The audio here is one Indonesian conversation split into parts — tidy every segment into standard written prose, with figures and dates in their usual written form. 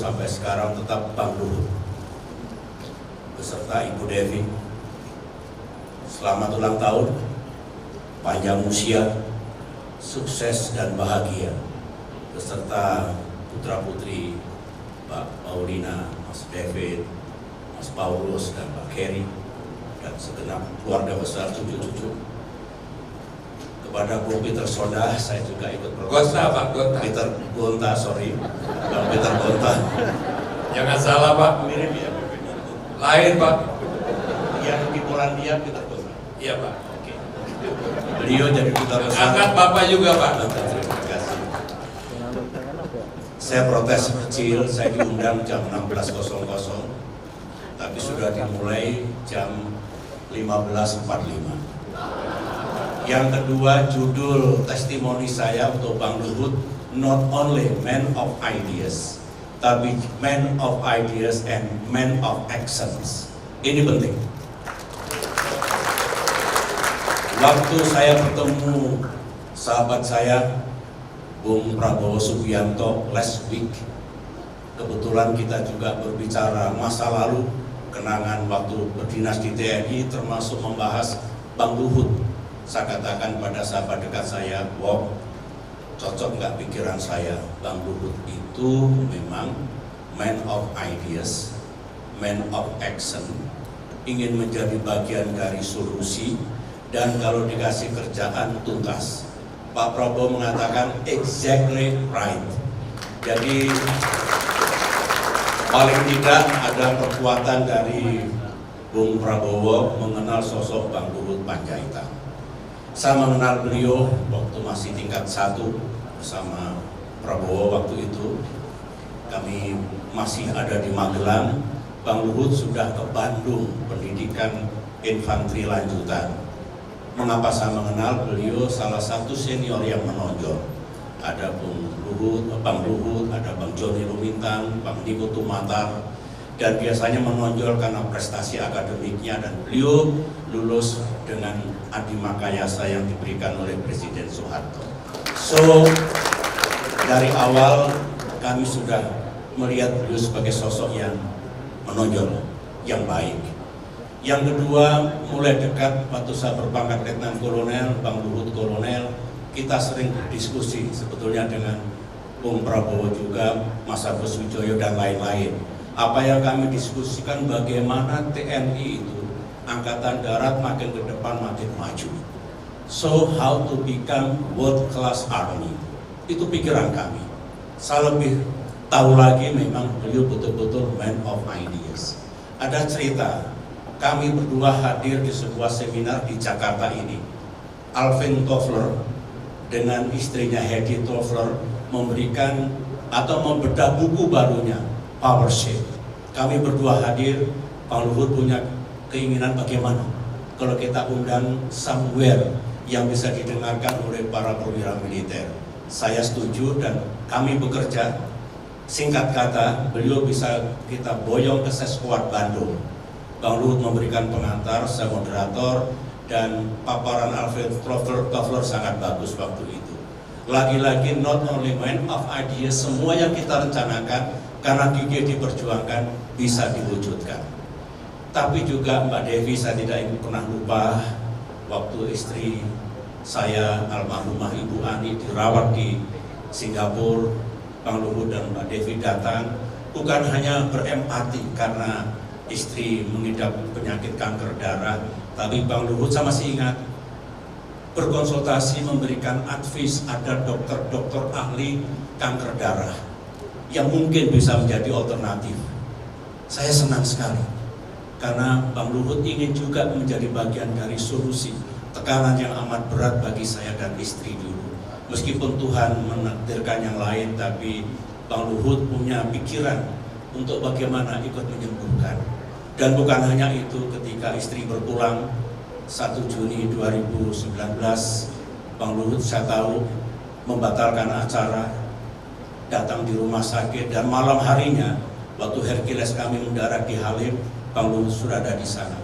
sampai sekarang tetap Bang Luhut beserta Ibu Devi. Selamat ulang tahun, panjang usia, sukses dan bahagia beserta putra-putri Pak Paulina, Mas David, Mas Paulus dan Pak Kerry dan segenap keluarga besar cucu-cucu. Kepada Bu Peter Soda, saya juga ikut Gonta, Pak Gonta. Peter Gonta, sorry, Bang Peter Gonta. Jangan salah, Pak. Mirip ya, Lain, Pak. yang di Polandia Peter Gonta. Iya, Pak. Oke. Beliau jadi duta besar. Angkat Bapak juga, Pak. Terima kasih. Saya protes kecil, saya diundang jam 16.00, tapi sudah dimulai jam 15.45. Yang kedua, judul testimoni saya untuk Bang Luhut, not only man of ideas, tapi man of ideas and man of actions. Ini penting. Waktu saya bertemu sahabat saya, Bung Prabowo Subianto last week, kebetulan kita juga berbicara masa lalu, kenangan waktu berdinas di TNI, termasuk membahas Bang Luhut. Saya katakan pada sahabat dekat saya, wow, cocok nggak pikiran saya, Bang Luhut itu memang man of ideas, man of action, ingin menjadi bagian dari solusi, dan kalau dikasih kerjaan tuntas. Pak Prabowo mengatakan exactly right. Jadi paling tidak ada kekuatan dari Bung Prabowo mengenal sosok Bang Luhut Panjaitan. Saya mengenal beliau waktu masih tingkat 1 bersama Prabowo waktu itu. Kami masih ada di Magelang. Bang Luhut sudah ke Bandung pendidikan infanteri lanjutan. Mengapa saya mengenal beliau? Salah satu senior yang menonjol. Ada Bang Luhut, ada Bang Joni Lumintang, Bang Niko Tumatar, dan biasanya menonjol karena prestasi akademiknya, dan beliau lulus dengan adi makayasa yang diberikan oleh Presiden Soeharto. So, dari awal kami sudah melihat beliau sebagai sosok yang menonjol, yang baik. Yang kedua, mulai dekat waktu saya berpangkat Letnan Kolonel, Bang Luhut Kolonel, kita sering berdiskusi sebetulnya dengan Bung Prabowo juga, Mas Agus Wijoyo dan lain-lain. Apa yang kami diskusikan bagaimana TNI itu Angkatan Darat makin ke depan makin maju. So how to become world class army, itu pikiran kami. Saya lebih tahu lagi memang beliau betul-betul man of ideas. Ada cerita, kami berdua hadir di sebuah seminar di Jakarta ini. Alvin Toffler dengan istrinya Hedy Toffler memberikan atau membedah buku barunya, Power Shape. Kami berdua hadir. Bang Luhut punya keinginan bagaimana kalau kita undang somewhere yang bisa didengarkan oleh para perwira militer. Saya setuju dan kami bekerja. Singkat kata, beliau bisa kita boyong ke Seskuad Bandung. Bang Luhut memberikan pengantar, saya moderator, dan paparan Alfred Toffler sangat bagus waktu itu. Lagi-lagi not only man of ideas, semua yang kita rencanakan karena gigih diperjuangkan bisa diwujudkan. Tapi juga Mbak Devi, saya tidak pernah lupa waktu istri saya almarhumah Ibu Ani dirawat di Singapura, Bang Luhut dan Mbak Devi datang bukan hanya berempati karena istri mengidap penyakit kanker darah, tapi Bang Luhut, saya masih ingat, berkonsultasi memberikan advice, ada dokter-dokter ahli kanker darah yang mungkin bisa menjadi alternatif. Saya senang sekali karena Bang Luhut ingin juga menjadi bagian dari solusi tekanan yang amat berat bagi saya dan istri dulu. Meskipun Tuhan menakdirkan yang lain, tapi Bang Luhut punya pikiran untuk bagaimana ikut menyembuhkan. Dan bukan hanya itu, ketika istri berpulang 1 Juni 2019, Bang Luhut saya tahu membatalkan acara, datang di rumah sakit, dan malam harinya waktu Hercules kami mendarat di Halim, Bang Luhut sudah ada di sana.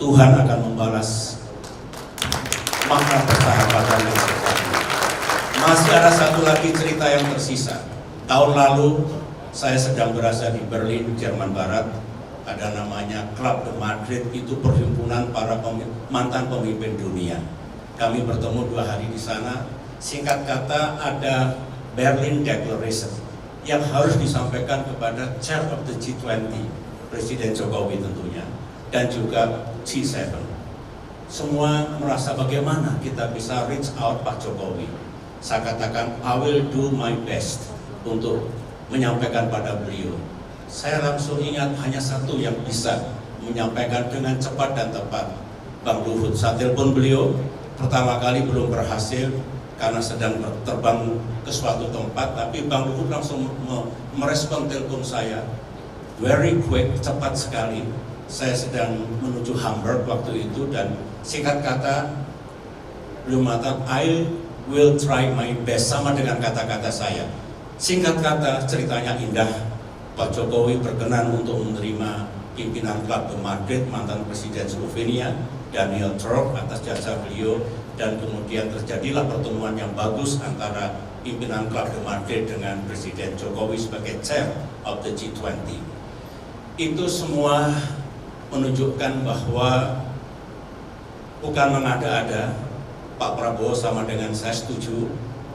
Tuhan akan membalas makna persahabatan yang terjadi. Masih ada satu lagi cerita yang tersisa. Tahun lalu saya sedang berada di Berlin, Jerman Barat. Ada namanya Club de Madrid, itu perhimpunan para mantan pemimpin dunia. Kami bertemu 2 hari di sana. Singkat kata, ada Berlin Declaration yang harus disampaikan kepada Chair of the G20, Presiden Jokowi tentunya, dan juga G7. Semua merasa bagaimana kita bisa reach out Pak Jokowi. Saya katakan, I will do my best untuk menyampaikan pada beliau. Saya langsung ingat hanya satu yang bisa menyampaikan dengan cepat dan tepat, Bang Luhut. Saya telepon beliau, pertama kali belum berhasil karena sedang terbang ke suatu tempat, tapi Bang Luhut langsung merespon telepon saya. Very quick, cepat sekali. Saya sedang menuju Hamburg waktu itu, dan singkat kata, beliau mengatakan, I will try my best, sama dengan kata-kata saya. Singkat kata, ceritanya indah. Pak Jokowi berkenan untuk menerima pimpinan Club de Madrid, mantan Presiden Slovenia, Daniel Trump, atas jasa beliau, dan kemudian terjadilah pertemuan yang bagus antara pimpinan Club de Madrid dengan Presiden Jokowi sebagai Chair of the G20. Itu semua menunjukkan bahwa bukan mengada-ada. Pak Prabowo sama dengan saya setuju.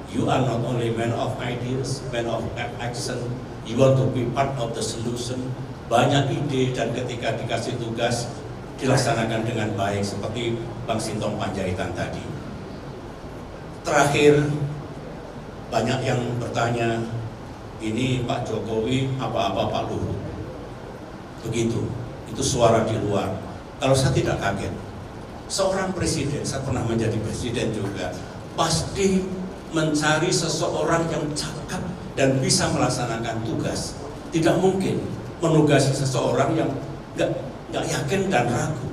You are not only man of ideas, man of action. You want to be part of the solution. Banyak ide, dan ketika dikasih tugas dilaksanakan dengan baik seperti Bang Sintong Panjaitan tadi. Terakhir, banyak yang bertanya, ini Pak Jokowi apa-apa Pak Luhut. Begitu, itu suara di luar. Kalau saya tidak kaget, seorang presiden, saya pernah menjadi presiden juga, pasti mencari seseorang yang cakap dan bisa melaksanakan tugas. Tidak mungkin menugasi seseorang yang nggak yakin dan ragu.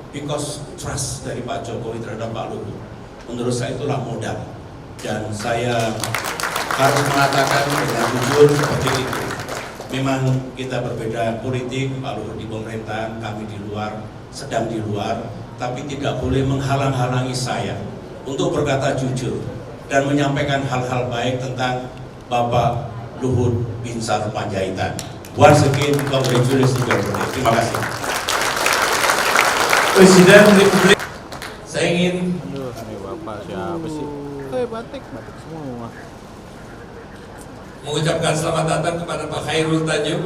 Because trust dari Pak Jokowi terhadap Pak Luhut, menurut saya itulah modal. Dan saya harus mengatakan dengan jujur seperti itu. Memang kita berbeda politik, Pak Luhut di pemerintahan, kami di luar, sedang di luar, tapi tidak boleh menghalang-halangi saya untuk berkata jujur dan menyampaikan hal-hal baik tentang Bapak Luhut Binsar Panjaitan. Once again, congratulations to you. Terima kasih. Presiden Republik. Saya ingin Ini bapak siapa sih? Batik semua. mengucapkan selamat datang kepada Pak Khairul Tanjung.